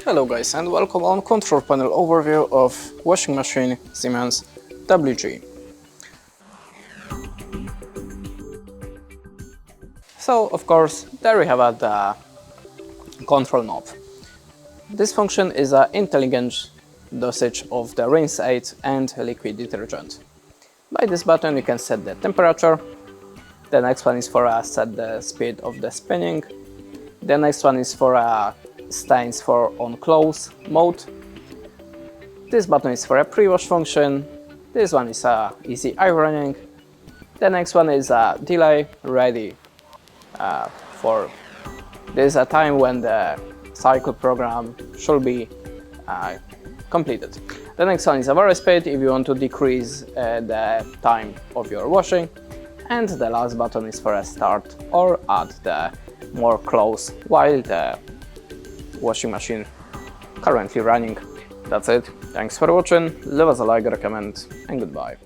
Hello guys, and welcome on control panel overview of washing machine Siemens WG. So of course there we have the control knob. This function is an intelligent dosage of the rinse aid and liquid detergent. By this button you can set the temperature. The next one is for set the speed of the spinning. The next one is for stains for on close mode. This button is for a pre-wash function. This one is easy ironing. The next one is delay ready for there's a time when the cycle program should be completed. The next one is a variable speed if you want to decrease the time of your washing. And the last button is for a start or add the more close while the washing machine currently running. That's it. Thanks for watching. Leave us a like, recommend, and goodbye.